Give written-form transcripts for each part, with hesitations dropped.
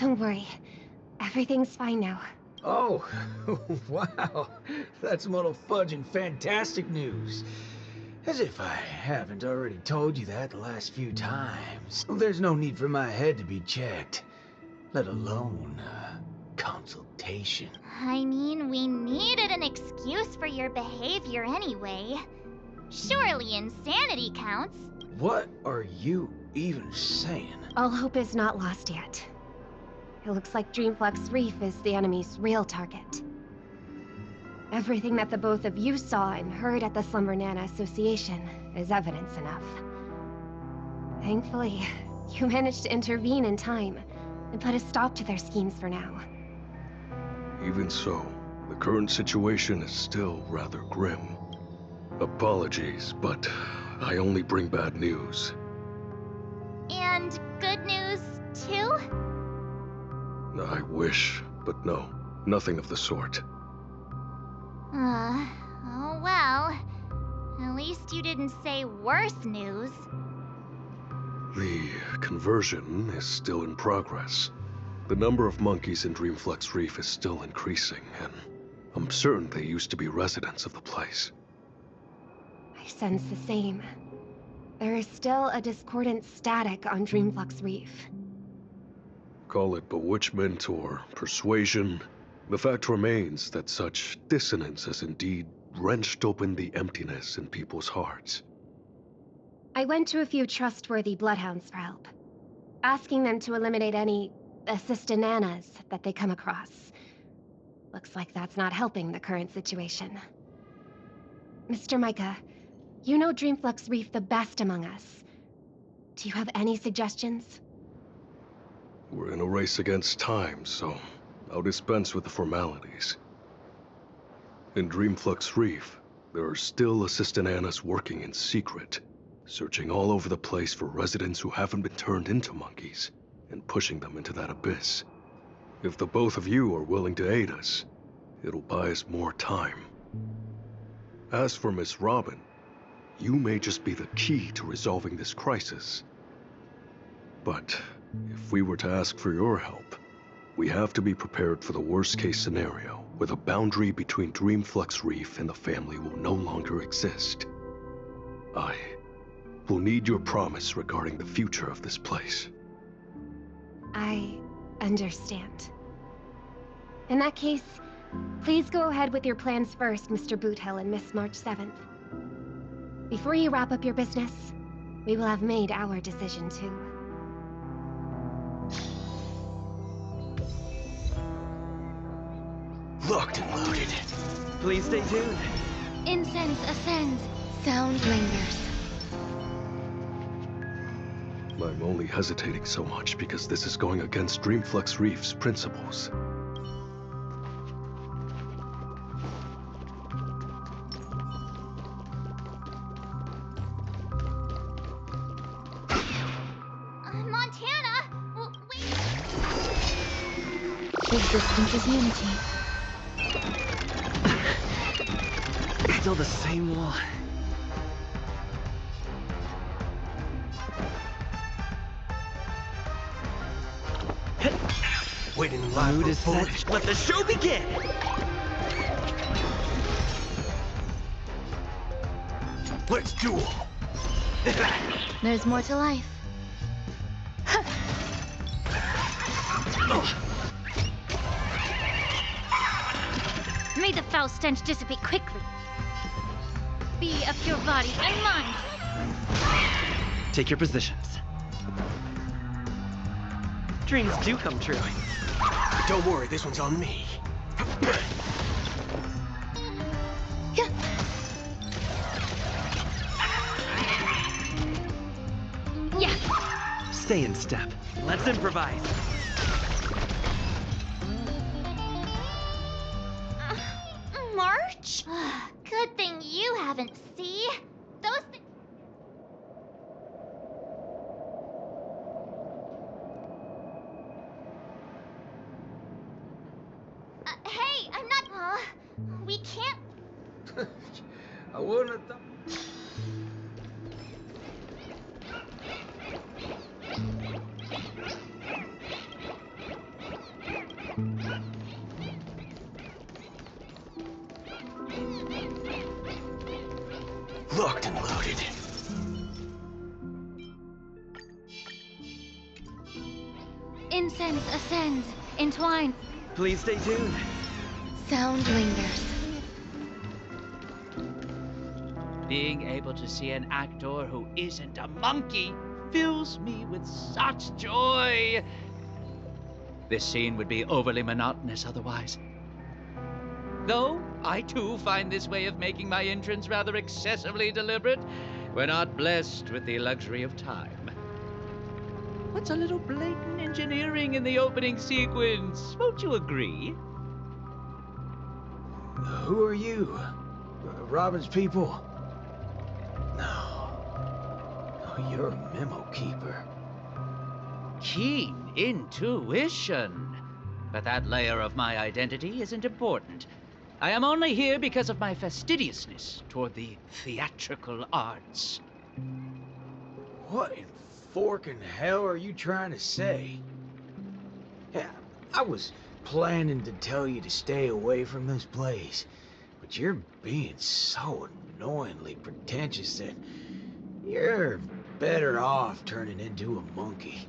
Don't worry. Everything's fine now. Oh, wow. That's motherfudgin' fantastic news. As if I haven't already told you that the last few times. There's no need for my head to be checked, let alone consultation. I mean, we needed an excuse for your behavior anyway. Surely insanity counts. What are you even saying? All hope is not lost yet. It looks like Dreamflux Reef is the enemy's real target. Everything that the both of you saw and heard at the Slumber Nana Association is evidence enough. Thankfully, you managed to intervene in time and put a stop to their schemes for now. Even so, the current situation is still rather grim. Apologies, but I only bring bad news. And good news, too? I wish, but no, nothing of the sort. Oh well. At least you didn't say worse news. The conversion is still in progress. The number of monkeys in Dreamflux Reef is still increasing, and I'm certain they used to be residents of the place. I sense the same. There is still a discordant static on Dreamflux Reef. Call it bewitchment or persuasion, the fact remains that such dissonance has indeed wrenched open the emptiness in people's hearts. I went to a few trustworthy bloodhounds for help, asking them to eliminate any Asdanians that they come across. Looks like that's not helping the current situation. Mr. Micah, you know Dreamflux Reef the best among us. Do you have any suggestions? We're in a race against time, so I'll dispense with the formalities. In Dreamflux Reef, there are still Asdanians working in secret, searching all over the place for residents who haven't been turned into monkeys, and pushing them into that abyss. If the both of you are willing to aid us, it'll buy us more time. As for Miss Robin, you may just be the key to resolving this crisis. But if we were to ask for your help, we have to be prepared for the worst-case scenario, where the boundary between Dreamflux Reef and the family will no longer exist. I will need your promise regarding the future of this place. I understand. In that case, please go ahead with your plans first, Mr. Boothill and Miss March 7th. Before you wrap up your business, we will have made our decision too. Locked and loaded. Please stay tuned. Incense ascends. Sound lingers. I'm only hesitating so much because this is going against Dreamflux Reef's principles. Montana! Wait! Existence is unity. Still the same one. Waiting in line Mood for is footage. set. Let the show begin! Let's duel! There's more to life. May the foul stench dissipate quickly. Be of pure body and mind. Take your positions. Dreams do come true. Don't worry, this one's on me. Yeah. Stay in step. Let's improvise. March? Good thing you haven't, see? Those things. Hey, I'm not. We can't. I wouldn't have thought. Locked and loaded. Incense ascends, entwines. Please stay tuned. Sound lingers. Being able to see an actor who isn't a monkey fills me with such joy. This scene would be overly monotonous otherwise. Though I too find this way of making my entrance rather excessively deliberate. We're not blessed with the luxury of time. What's a little blatant engineering in the opening sequence? Won't you agree? Who are you? Robin's people? No. Oh, you're a memo keeper. Keen intuition. But that layer of my identity isn't important. I am only here because of my fastidiousness toward the theatrical arts. What in forking hell are you trying to say? Yeah, I was planning to tell you to stay away from this place, but you're being so annoyingly pretentious that you're better off turning into a monkey.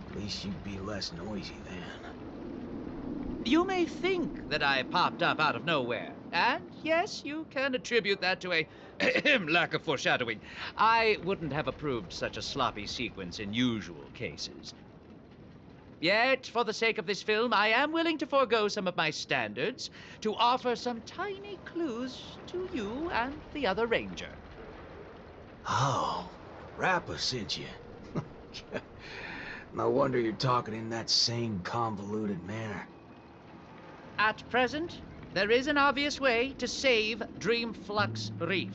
At least you'd be less noisy then. You may think that I popped up out of nowhere, and yes, you can attribute that to a lack of foreshadowing. I wouldn't have approved such a sloppy sequence in usual cases. Yet, for the sake of this film, I am willing to forego some of my standards to offer some tiny clues to you and the other ranger. Oh, Rappa sent you. No wonder you're talking in that same convoluted manner. At present, there is an obvious way to save Dreamflux Reef.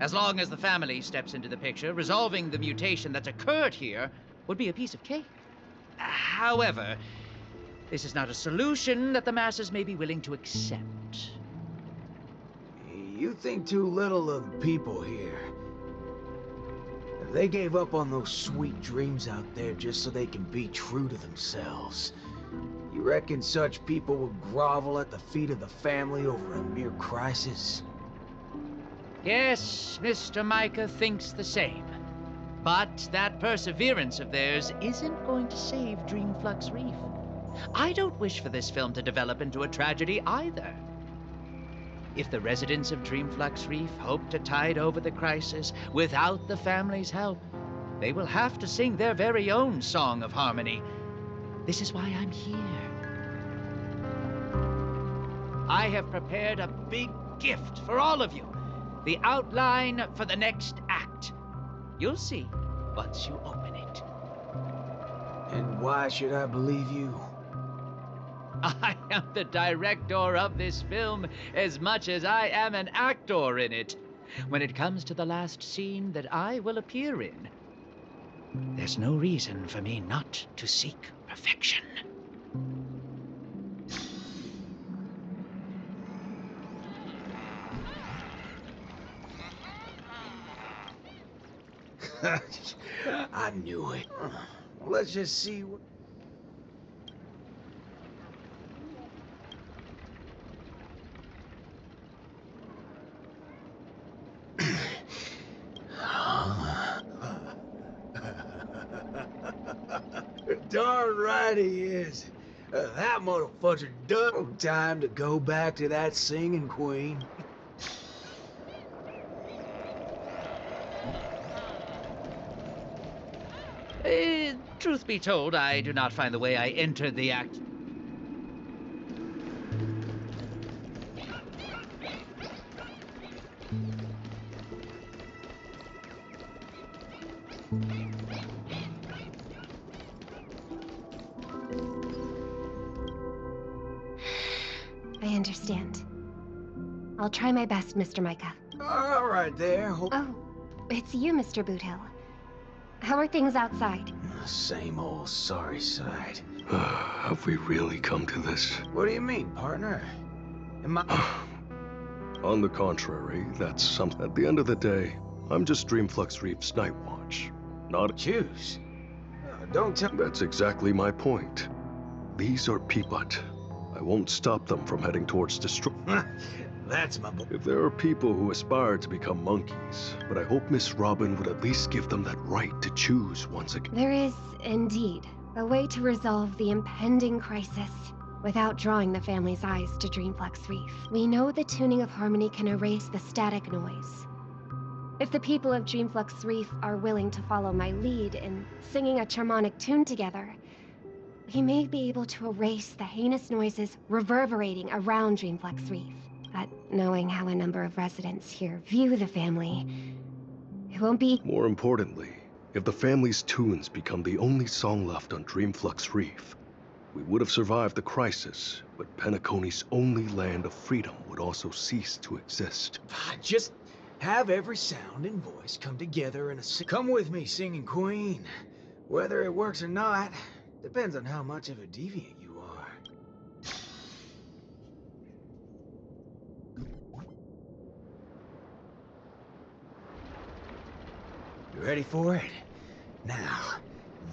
As long as the family steps into the picture, resolving the mutation that's occurred here would be a piece of cake. However, this is not a solution that the masses may be willing to accept. You think too little of the people here. They gave up on those sweet dreams out there just so they can be true to themselves. You reckon such people would grovel at the feet of the family over a mere crisis? Yes, Mr. Micah thinks the same. But that perseverance of theirs isn't going to save Dreamflux Reef. I don't wish for this film to develop into a tragedy either. If the residents of Dreamflux Reef hope to tide over the crisis without the family's help, they will have to sing their very own song of harmony. This is why I'm here. I have prepared a big gift for all of you. The outline for the next act. You'll see once you open it. And why should I believe you? I am the director of this film as much as I am an actor in it. When it comes to the last scene that I will appear in, there's no reason for me not to seek perfection. I knew it. Let's just see what... Darn right he is. That motherfucker done. Time to go back to that singing queen. Truth be told, I do not find the way I entered the act... I understand. I'll try my best, Mr. Micah. All right there. Oh, it's you, Mr. Boothill. How are things outside? Same old sorry side. Have we really come to this? What do you mean, partner? Am I... On the contrary, that's something. At the end of the day, I'm just Dreamflux Reef's night watch. Not... Choose. Don't tell... That's exactly my point. These are Peaput. I won't stop them from heading towards destruction. That's my boy. If there are people who aspire to become monkeys, but I hope Miss Robin would at least give them that right to choose once again. There is, indeed, a way to resolve the impending crisis without drawing the family's eyes to Dreamflex Reef. We know the tuning of harmony can erase the static noise. If the people of Dreamflex Reef are willing to follow my lead in singing a charmonic tune together, we may be able to erase the heinous noises reverberating around Dreamflex Reef. But knowing how a number of residents here view the family, it won't be... More importantly, if the family's tunes become the only song left on Dreamflux Reef, we would have survived the crisis, but Penacony's only land of freedom would also cease to exist. Just have every sound and voice come together in a... Come with me, singing queen. Whether it works or not, depends on how much of a deviant you are. You ready for it? Now,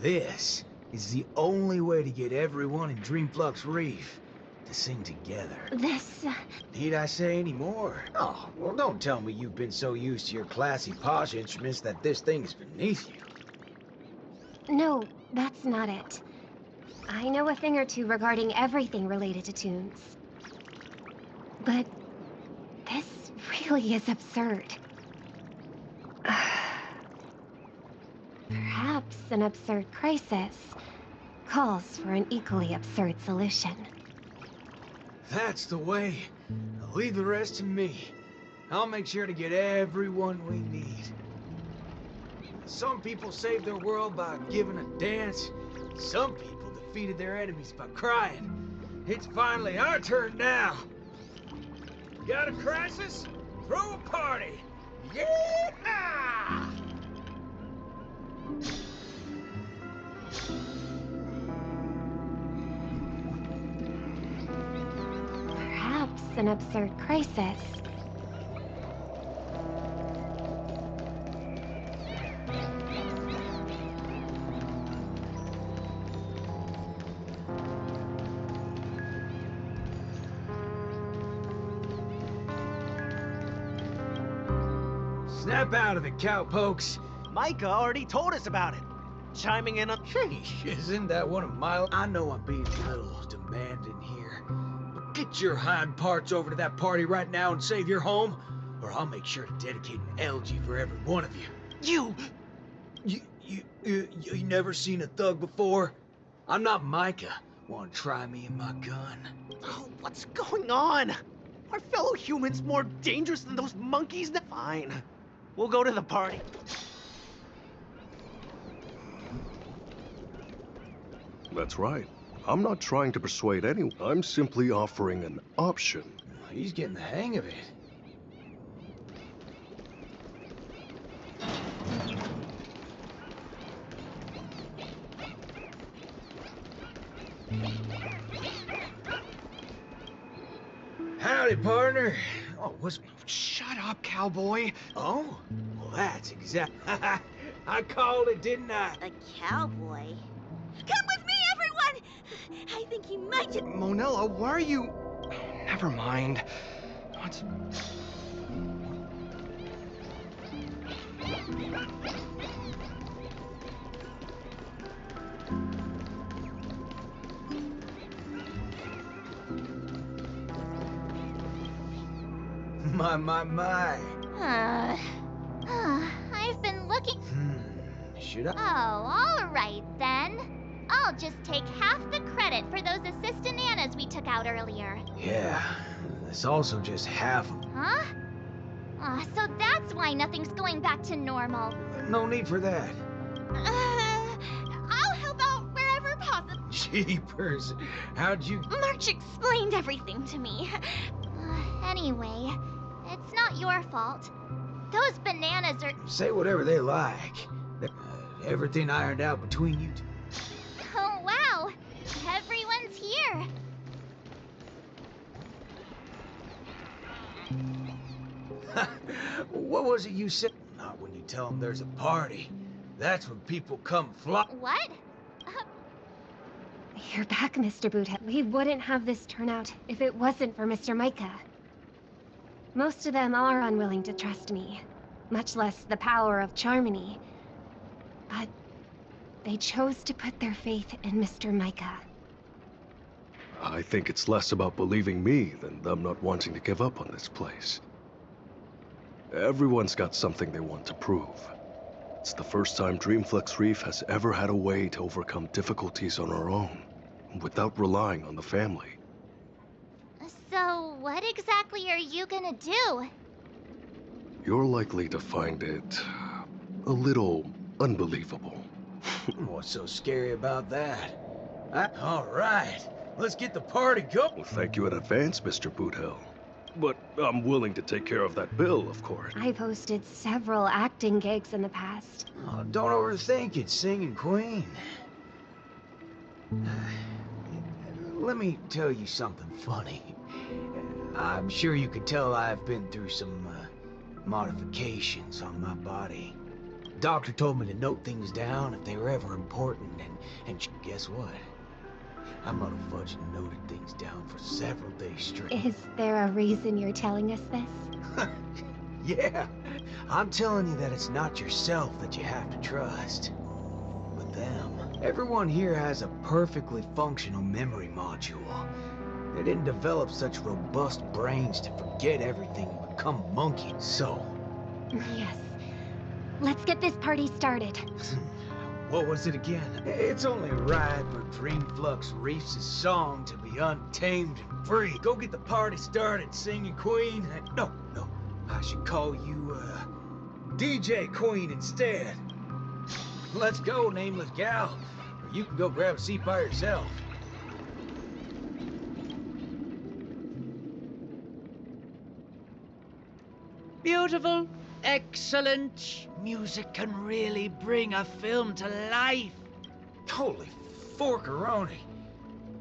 this is the only way to get everyone in Dreamflux Reef to sing together. This... Need I say any more? Oh, well, don't tell me you've been so used to your classy, posh instruments that this thing is beneath you. No, that's not it. I know a thing or two regarding everything related to tunes. But this really is absurd. Perhaps an absurd crisis calls for an equally absurd solution. That's the way. I'll leave the rest to me. I'll make sure to get everyone we need. Some people saved their world by giving a dance. Some people defeated their enemies by crying. It's finally our turn now. Got a crisis? Throw a party. Yeah! Perhaps an absurd crisis. Snap out of it, cowpokes. Micah already told us about it. Chiming in on... Isn't that one of my... I know I'm being a little demanding here, but get your hind parts over to that party right now and save your home, or I'll make sure to dedicate an elegy for every one of you. You never seen a thug before? I'm not Micah. Want to try me and my gun? Oh, what's going on? Are fellow humans more dangerous than those monkeys? Fine. We'll go to the party. That's right. I'm not trying to persuade anyone. I'm simply offering an option. He's getting the hang of it. Howdy, partner. Oh, what's... Shut up, cowboy. Oh? Well, that's exact... I called it, didn't I? A cowboy? Come with me, everyone! I think he might just... Monella, why are you... Never mind. What's... My. I've been looking... Should I? Oh, all right then. I'll just take half the credit for those Asdanians we took out earlier. Yeah, it's also just half of... Huh? So that's why nothing's going back to normal. No need for that. I'll help out wherever possible. Jeepers, how'd you... March explained everything to me. Anyway, it's not your fault. Those bananas are... Say whatever they like. Everything ironed out between you two. Oh, wow. Everyone's here. What was it you said? Not when you tell them there's a party. That's when people come flock. What? You're back, Mr. Boothead. We wouldn't have this turnout if it wasn't for Mr. Micah. Most of them are unwilling to trust me, much less the power of Charmony. But they chose to put their faith in Mr. Micah. I think it's less about believing me than them not wanting to give up on this place. Everyone's got something they want to prove. It's the first time Dreamflux Reef has ever had a way to overcome difficulties on our own, without relying on the family. So, what exactly are you gonna do? You're likely to find it a little unbelievable. What's so scary about that? All right, let's get the party going. Well, thank you in advance, Mr. Boothell. But I'm willing to take care of that bill, of course. I've hosted several acting gigs in the past. Oh, don't overthink it, Singing Queen. Let me tell you something funny. I'm sure you could tell I've been through some modifications on my body. Doctor told me to note things down if they were ever important, and guess what? I'm not a fudge and noted things down for several days straight. Is there a reason you're telling us this? Yeah, I'm telling you that it's not yourself that you have to trust, but them. Everyone here has a perfectly functional memory module. They didn't develop such robust brains to forget everything and become monkeys. So, Yes. Let's get this party started. what was it again? It's only right for Dreamflux Reef's song to be untamed and free. Go get the party started, Singing Queen. No, I should call you, DJ Queen instead. Let's go, nameless gal. Or you can go grab a seat by yourself. Beautiful, excellent. Music can really bring a film to life. Holy forkaroni.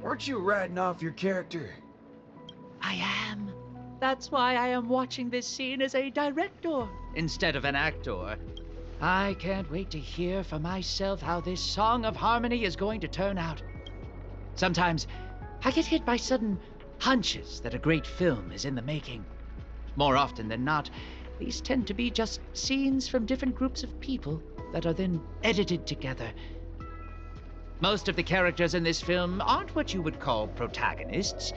Weren't you riding off your character? I am. That's why I am watching this scene as a director instead of an actor. I can't wait to hear for myself how this song of harmony is going to turn out. Sometimes I get hit by sudden hunches that a great film is in the making. More often than not, these tend to be just scenes from different groups of people that are then edited together. Most of the characters in this film aren't what you would call protagonists.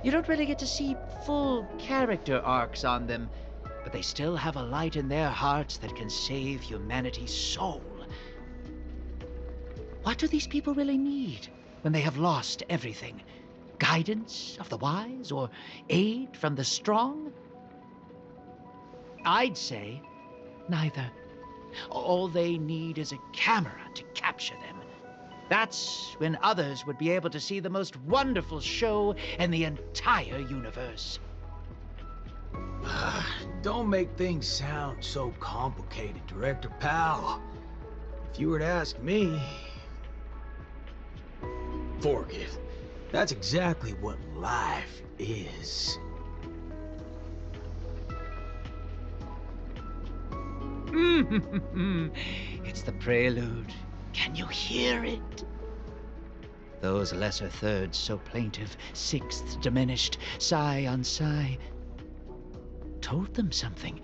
You don't really get to see full character arcs on them, but they still have a light in their hearts that can save humanity's soul. What do these people really need when they have lost everything? Guidance of the wise or aid from the strong? I'd say neither. All they need is a camera to capture them. That's when others would be able to see the most wonderful show in the entire universe. Don't make things sound so complicated, Director Powell. If you were to ask me... Forget it. That's exactly what life is. It's the prelude. Can you hear it? Those lesser thirds so plaintive, sixths diminished, sigh on sigh, told them something.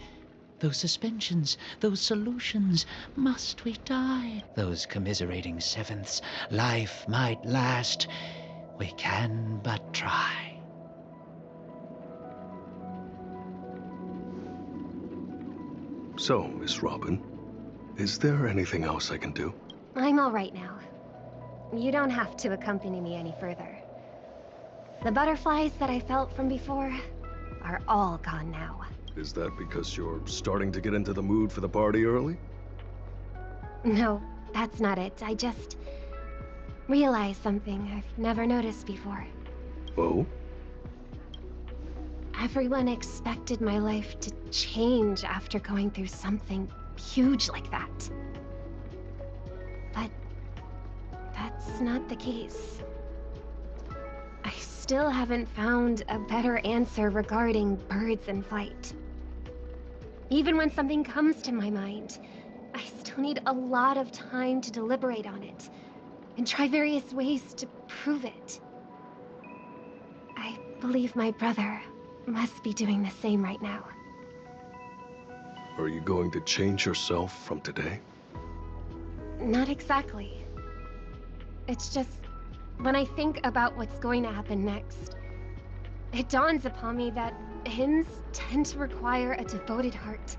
Those suspensions, those solutions, must we die? Those commiserating sevenths, life might last. We can but try. So, Miss Robin, is there anything else I can do? I'm all right now. You don't have to accompany me any further. The butterflies that I felt from before are all gone now. Is that because you're starting to get into the mood for the party early? No, that's not it. I just realized something I've never noticed before. Oh? Everyone expected my life to change after going through something huge like that. But that's not the case. I still haven't found a better answer regarding birds in flight. Even when something comes to my mind, I still need a lot of time to deliberate on it and try various ways to prove it. I believe my brother must be doing the same right now. Are you going to change yourself from today? Not exactly. It's just, when I think about what's going to happen next, it dawns upon me that hymns tend to require a devoted heart,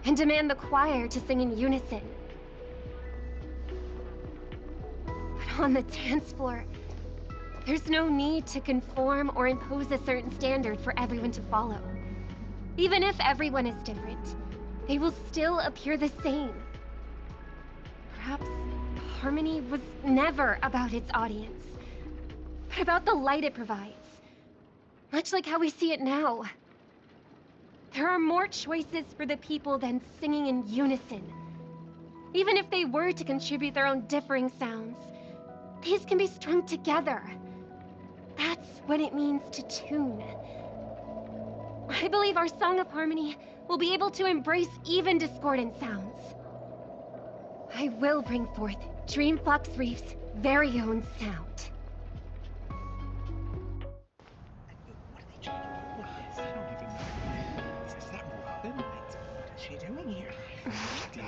and demand the choir to sing in unison. But on the dance floor, there's no need to conform or impose a certain standard for everyone to follow. Even if everyone is different, they will still appear the same. Perhaps harmony was never about its audience, but about the light it provides. Much like how we see it now. There are more choices for the people than singing in unison. Even if they were to contribute their own differing sounds, these can be strung together. That's what it means to tune. I believe our Song of Harmony will be able to embrace even discordant sounds. I will bring forth Dreamflux Reef's very own sound. What are they trying to do with this? I don't even know. Is that Robin? What is she doing here? Oh, dear.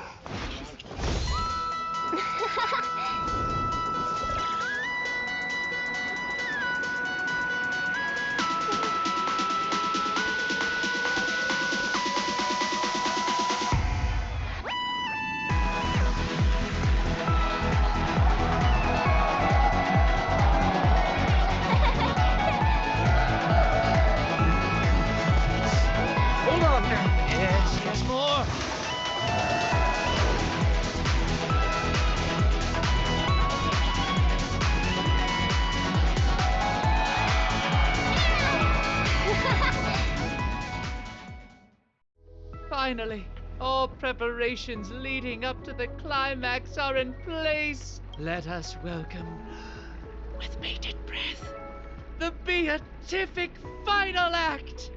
Hold on. Yes, yes, more. Finally, all preparations leading up to the climax are in place. Let us welcome, with bated breath, the beatific final act.